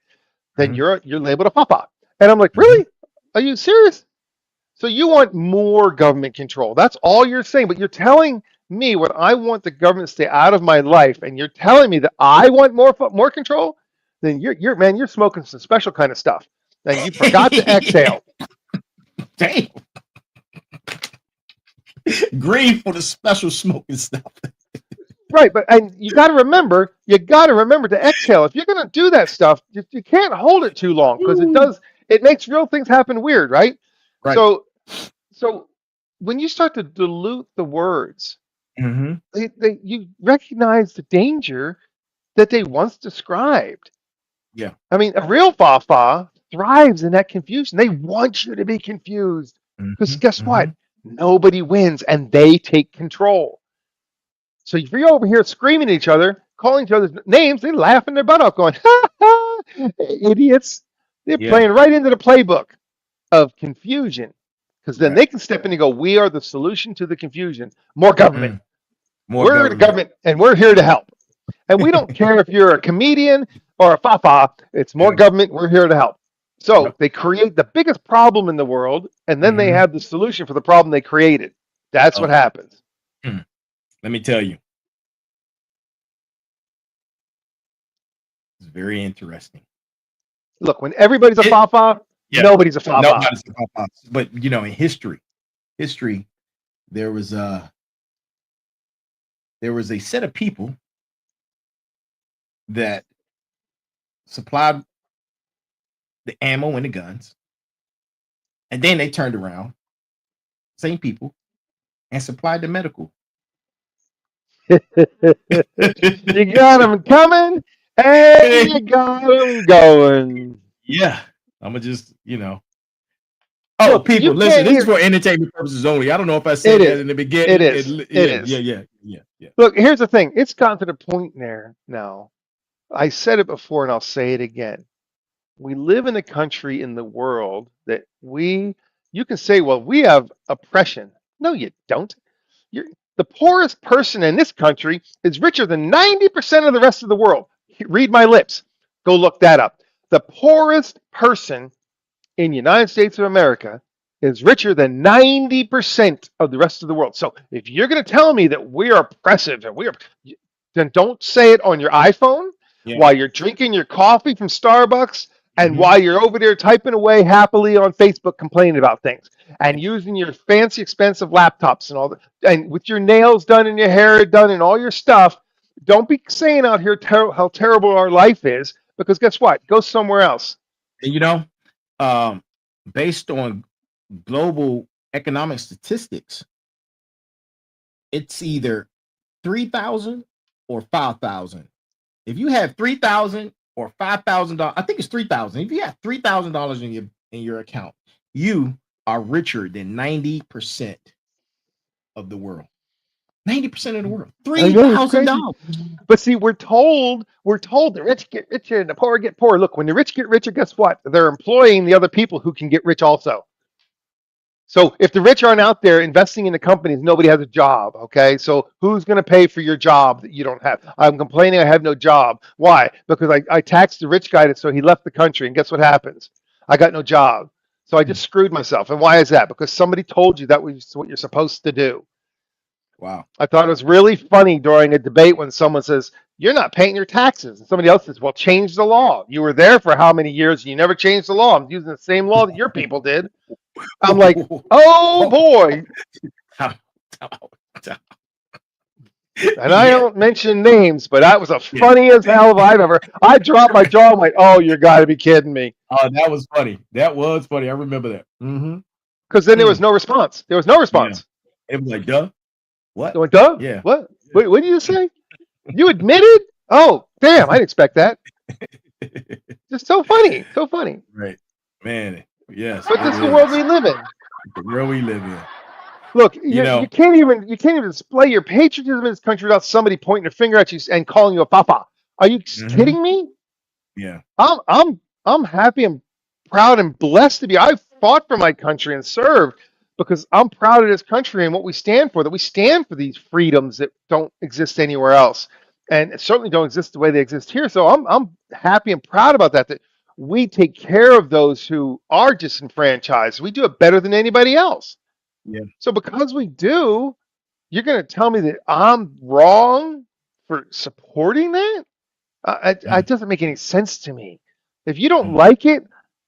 then Mhm. you're labeled a papa. And I'm like, Mhm. really? Are you serious? So you want more government control? That's all you're saying, but you're telling me what I want the government to stay out of my life, and you're telling me that I want more control? Then you're smoking some special kind of stuff, and you forgot to exhale. Damn. Green for the special smoking stuff. Right, but and you got to remember to exhale. If you're going to do that stuff, you can't hold it too long because it makes real things happen weird, right? Right. So when you start to dilute the words, Mhm. you recognize the danger that they once described. Yeah. I mean, a real fa thrives in that confusion. They want you to be confused because Mhm. guess what? Mhm. Nobody wins and they take control. So if you're over here screaming at each other, calling each other's names, they laughing their butt off, going, ha ha, idiots. They're Yeah. playing right into the playbook of confusion. Because then Right. they can step in and go, we are the solution to the confusion. More government. Mm. More We're the government. government and we're here to help. And we don't care if you're a comedian or a fafa, it's more Yeah. government, we're here to help. So Yep. they create the biggest problem in the world, and then they Mhm. have the solution for the problem they created. That's what Oh. happens. Mm. Let me tell you, it's very interesting. Look, when everybody's a It. fafa, Yeah. nobody's a fafa. Nobody's about that. But in history, there was a set of people that supplied the ammo and the guns, and then they turned around, same people, and supplied the medical. You got them coming and you got them going. Yeah, I'm gonna just Oh, Look, you people, listen. can't This is hear. for entertainment purposes only. I don't know if I It said that is. in the It beginning. is. It Yeah, yeah, is. yeah, yeah, yeah. Look, here's the thing. It's gotten to the point there now. I said it before and I'll say it again. We live in a country in the world that you can say, well, we have oppression. No, you don't. You're, the poorest person in this country is richer than 90% of the rest of the world. Read my lips. Go look that up. The poorest person in the United States of America is richer than 90% of the rest of the world. So if you're going to tell me that we're oppressive and then don't say it on your iPhone Yeah. while you're drinking your coffee from Starbucks And while you're over there typing away happily on Facebook, complaining about things and using your fancy, expensive laptops and all that, and with your nails done and your hair done and all your stuff, don't be saying out here how terrible our life is, because guess what? Go somewhere else. And, you know, based on global economic statistics, it's either 3,000 or 5,000. If you have 3,000 or $5,000, I think it's 3,000. If you have $3,000 in your account, you are richer than 90% of the world. 90% of the world. $3,000. But see, we're told the rich get richer and the poor get poorer. Look, when the rich get richer, guess what? They're employing the other people who can get rich also. So if the rich aren't out there investing in the companies, nobody has a job, okay? So who's going to pay for your job that you don't have? I'm complaining I have no job. Why? Because I taxed the rich guy so he left the country, and guess what happens? I got no job. So I just screwed myself. And why is that? Because somebody told you that was what you're supposed to do. Wow. I thought it was really funny during a debate when someone says, you're not paying your taxes. And somebody else says, well, change the law. You were there for how many years and you never changed the law. I'm using the same law that your people did. I'm like, oh boy. And I don't mention names, but that was the funniest hell I've ever. I dropped my jaw. I'm like, oh, you got to be kidding me. Oh, that was funny. That was funny. I remember that. Because then there was no response. There was no response. Yeah. It was like, duh. What? Going, duh? Yeah. What? Wait, what did you say? You admitted? Oh, damn. I didn't expect that. Just so funny. So funny. Right. Man. Yes. But this is the world we live in. The world we live in. Look, you can't even display your patriotism in this country without somebody pointing a finger at you and calling you a papa. Are you kidding me? Yeah. I'm happy and proud and blessed to be. I fought for my country and served because I'm proud of this country and what we stand for. That we stand for these freedoms that don't exist anywhere else, and certainly don't exist the way they exist here. So I'm happy and proud about that. That we take care of those who are disenfranchised. We do it better than anybody else. Yeah. So because we do, you're going to tell me that I'm wrong for supporting that? It doesn't make any sense to me. If you don't like it,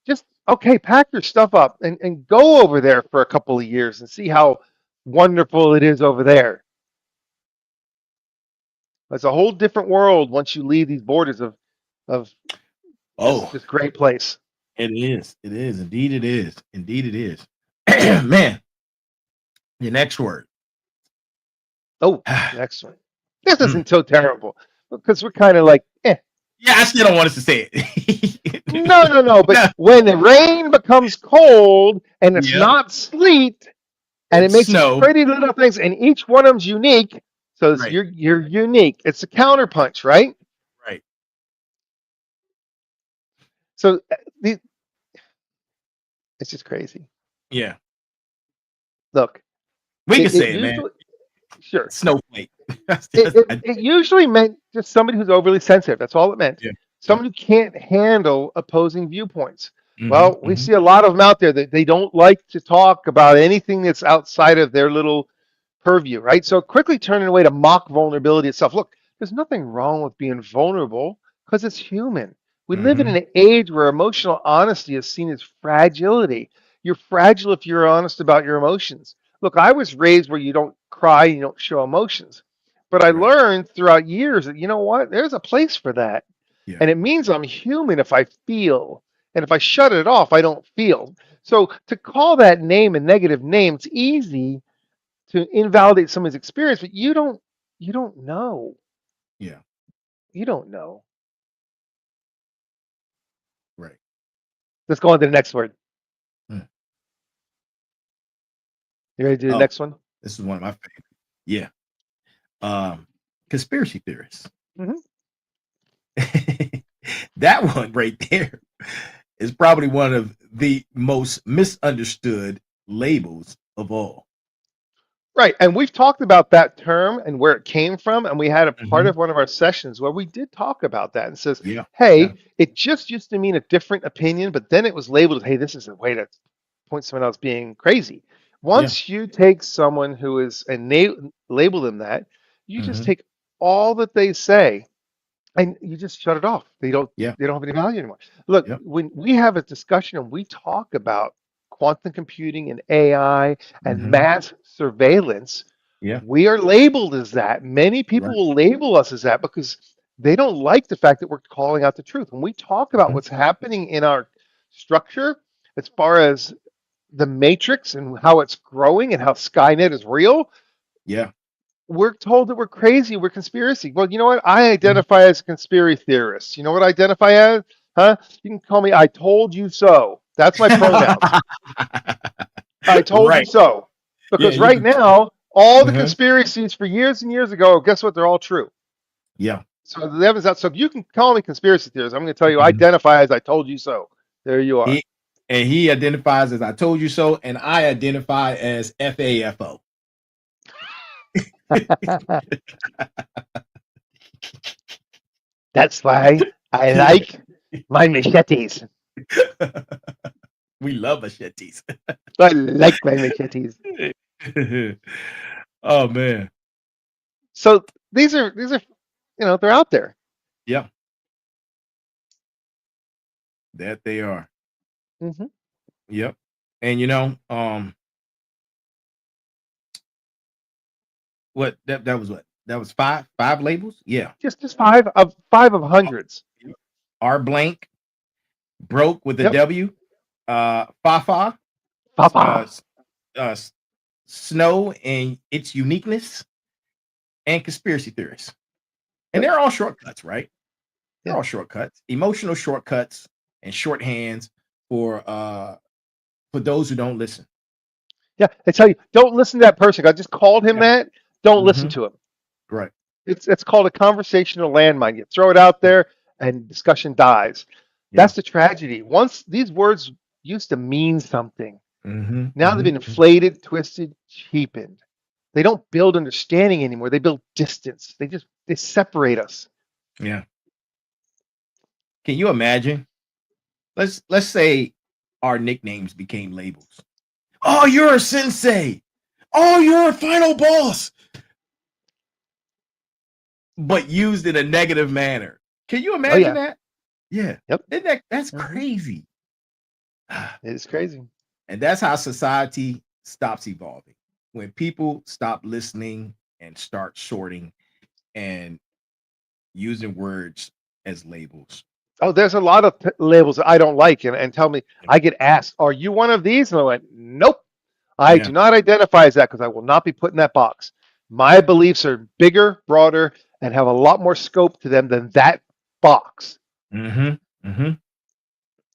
just, okay, pack your stuff up and go over there for a couple of years and see how wonderful it is over there. It's a whole different world once you leave these borders of this great place. It is. It is. Indeed it is. Indeed it is. Man. The next word. Oh, next one. This isn't so terrible because we're kind of like, eh. Yeah, I still don't want us to say it. No. But when the rain becomes cold and it's not sleet and it makes pretty little things, and each one of them's unique, so you're unique. It's a counterpunch, right? Right. So it's just crazy. Yeah. Look. We can say it, man. Sure. Snowflake. It usually meant just somebody who's overly sensitive. That's all it meant. Yeah. Someone who can't handle opposing viewpoints. Well, we see a lot of them out there that they don't like to talk about anything that's outside of their little purview, right? So quickly turning away to mock vulnerability itself. Look, there's nothing wrong with being vulnerable because it's human. We live in an age where emotional honesty is seen as fragility. You're fragile if you're honest about your emotions. Look, I was raised where you don't cry, you don't show emotions. But I learned throughout years that, you know what? There's a place for that. Yeah. And it means I'm human if I feel. And if I shut it off, I don't feel. So to call that name a negative name, it's easy to invalidate someone's experience, but you don't know. Yeah. You don't know. Right. Let's go on to the next word. You ready to do the next one? This is one of my favorite. Yeah. Conspiracy theorists. That one right there is probably one of the most misunderstood labels of all. Right. And we've talked about that term and where it came from. And we had a part of one of our sessions where we did talk about that and says, it just used to mean a different opinion, but then it was labeled as, hey, this is a way to point someone else being crazy. Once you take someone who is and label them that, you just take all that they say and you just shut it off. They don't Yeah. they don't have any value anymore. Look, Yep. when we have a discussion and we talk about quantum computing and AI and Hmm. mass surveillance, Yeah. we are labeled as that. Many people Right. will label us as that because they don't like the fact that we're calling out the truth. When we talk about Mhm. what's happening in our structure, as far as the matrix and how it's growing and how Skynet is real, Yeah. we're told that we're crazy, we're conspiracy. Well, you know what? I Mhm. identify as a conspiracy theorist. You know what I identify as? Huh? You can call me I told you so. That's my pronouns. I told you Right. so. Yeah. Because You right can. now, all the Uh-huh. conspiracies for years and years ago, guess what? They're all true. Yeah. So the evidence out. So if you can call me conspiracy theorist, I'm going to tell you I Mhm. identify as I told you so. There you are. He identifies as I told you so, and I identify as FAFO. That's why I Yeah. like my machetes. We love machetes. I like my machetes. Oh man. So these are they're out there. Yeah, that they are. Hmm. Yep. And what that was what? That was five labels? Yeah. Just five of hundreds. R blank, broke with a Yep. W, Fafa, uh, Papa. uh, Snow and its uniqueness, and conspiracy theorists. And Yep. they're all shortcuts, right? They're Yeah. all shortcuts, emotional shortcuts and shorthands for those who don't listen. Yeah. They tell you don't listen to that person. I just called him Yeah. that. Don't listen Hmm. to him. Right. It's called a conversational landmine. You throw it out there and discussion dies. Yeah. That's the tragedy. Once these words used to mean something, Hmm. now they've been inflated, twisted, cheapened. They don't build understanding anymore. They build distance. They separate us. Yeah. Can you imagine? Let's say our nicknames became labels. Oh, you're a sensei. Oh, you're a final boss. But used in a negative manner. Can you Oh imagine yeah. that? Yeah. Yep. That's Hmm. crazy. It's crazy. And that's how society stops evolving. When people stop listening and start sorting and using words as labels. Oh, there's a lot of labels that I don't like, and tell me, I get asked, "Are you one of these?" And I went, "Nope, I Yeah. do not identify as that because I will not be put in that box. My beliefs are bigger, broader, and have a lot more scope to them than that box." Mm-hmm. Mm-hmm.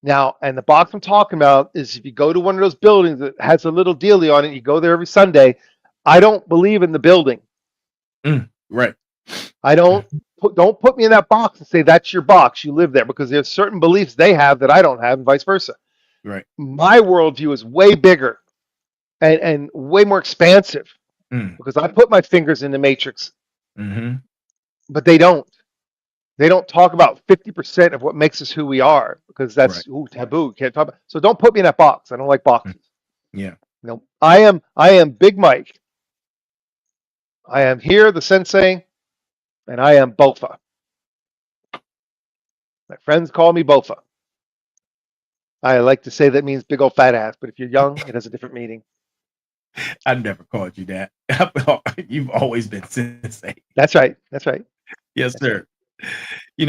Now, and the box I'm talking about is if you go to one of those buildings that has a little dealie on it, you go there every Sunday. I don't believe in the building. Right. I don't put me in that box and say that's your box. You live there because there's certain beliefs they have that I don't have, and vice versa. Right. My worldview is way bigger and way more expansive Mm. because I put my fingers in the matrix, Mm-hmm. but they don't. They don't talk about 50% of what makes us who we are because Right. that's taboo. You can't talk about. So don't put me in that box. I don't like Mm. boxes. Yeah. No, I am Big Mike. I am here, the sensei, and I am Bofa. My friends call me Bofa. I like to say that means big old fat ass, but if you're young, it has a different meaning. I never called you that. You've always been sensei. That's right. That's right. Yes, That's right. sir.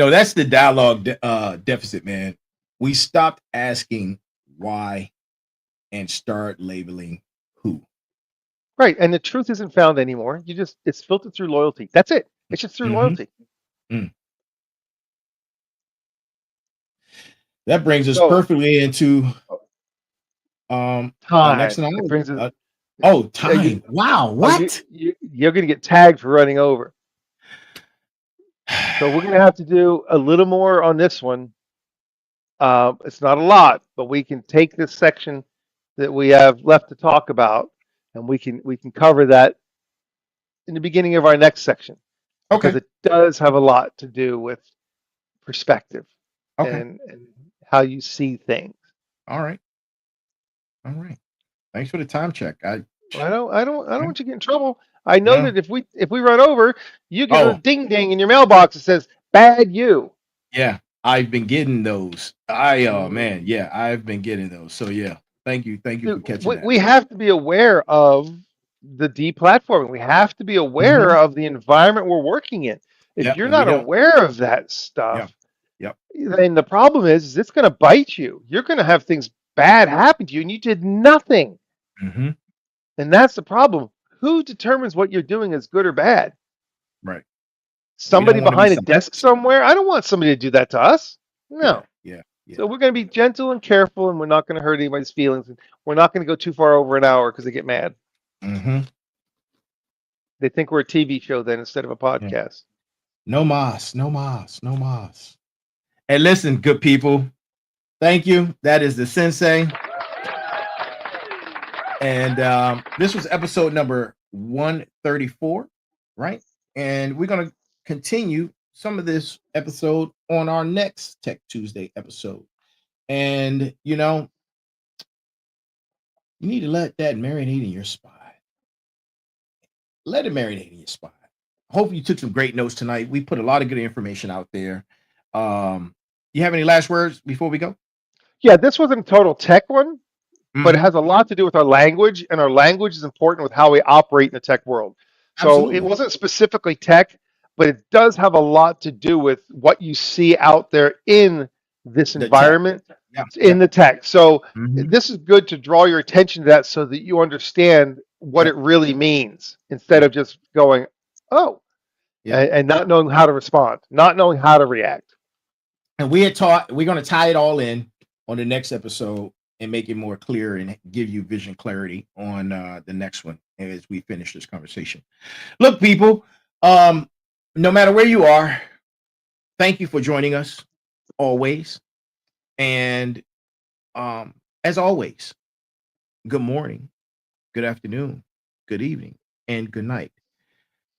That's the dialogue deficit, man. We stopped asking why and start labeling who. Right. And the truth isn't found anymore. It's filtered through loyalty. That's it. It's just through Mm-hmm. loyalty. Mm. That brings us So perfectly into our next time. It analogy. brings us. Time. Wow. Oh, you, What? you you're gonna get tagged for running over. So we're gonna have to do a little more on this one. It's not a lot, but we can take this section that we have left to talk about, and we can cover that in the beginning of our next section because Okay. it does have a lot to do with perspective Okay. and how you see things. All right. All right. Thanks for the time check. I don't want you to get in trouble. I know No. that if we run over, you get a Oh, ding ding in your mailbox that says bad you. Yeah, I've been getting those. Oh man, yeah, I've been getting those. So yeah, thank you for catching that. We have to be aware of the deplatforming. We have to be aware Mhm. of the environment we're working in. If Yep, you're and we not don't. aware of that Yeah, stuff, yep. then the problem is it's going to bite you. You're going to have things bad happen to you, and you did nothing. Hmm. And that's the problem. Who determines what you're doing is good or bad? Right. We Somebody don't want to be behind a desk somewhere? I don't want somebody to do that to us. Yeah, No. yeah, yeah. So we're going to be gentle and careful, and we're not going to hurt anybody's feelings. And we're not going to go too far over an hour because they get mad. Hmm. They think we're a TV show then instead of a Yeah. podcast. No mas, no mas, no mas. And listen, good people, thank you. That is the Sensei. And this was episode number 134, right? And we're going to continue some of this episode on our next Tech Tuesday episode. And, you need to let that marinate in your spine. Let it marinate in your spine. Hope you took some great notes tonight. We put a lot of good information out there. You have any last words before we go? Yeah, this wasn't a total tech one, but it Mhm. has a lot to do with our language, and our language is important with how we operate in the tech world. So it Absolutely. wasn't specifically tech, but it does have a lot to do with what you see out there in this The tech. environment, Yeah. in the tech. So Mhm. this is good to draw your attention to that so that you understand what Yeah. it really means instead of just going, oh, Yeah. and not knowing how to respond, not knowing how to react. And we're going to tie it all in on the next episode and make it more clear and give you vision clarity on the next one as we finish this conversation. Look, people, no matter where you are, thank you for joining us always. And as always, good morning, good afternoon, good evening, and good night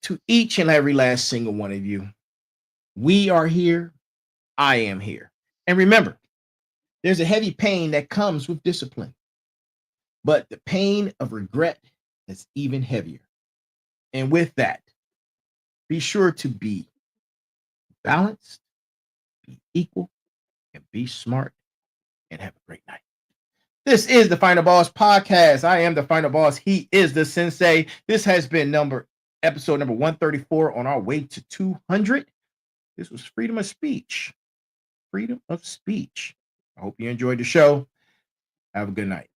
to each and every last single one of you. We are here. I am here. And remember, there's a heavy pain that comes with discipline, but the pain of regret is even heavier. And with that, be sure to be balanced, be equal, and be smart, and have a great night. This is the Final Boss Podcast. I am the Final Boss. He is the Sensei. This has been episode number 134 on our way to 200. This was freedom of speech. Freedom of speech. I hope you enjoyed the show. Have a good night.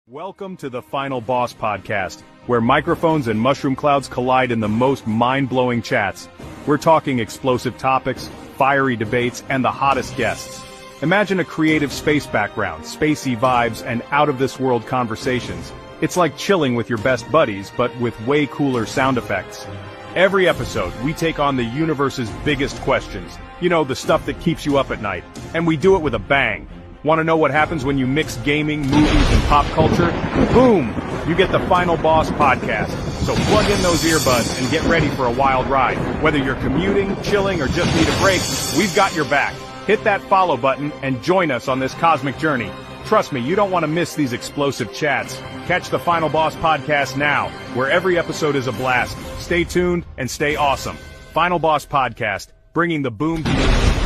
Welcome to the Final Boss Podcast, where microphones and mushroom clouds collide in the most mind-blowing chats. We're talking explosive topics, fiery debates, and the hottest guests. Imagine a creative space background, spacey vibes, and out-of-this-world conversations. It's like chilling with your best buddies, but with way cooler sound effects. Every episode, we take on the universe's biggest questions. You know, the stuff that keeps you up at night. And we do it with a bang. Want to know what happens when you mix gaming, movies, and pop culture? Boom! You get the Final Boss Podcast. So plug in those earbuds and get ready for a wild ride. Whether you're commuting, chilling, or just need a break, we've got your back. Hit that follow button and join us on this cosmic journey. Trust me, you don't want to miss these explosive chats. Catch the Final Boss Podcast now, where every episode is a blast. Stay tuned and stay awesome. Final Boss Podcast, bringing the boom to you.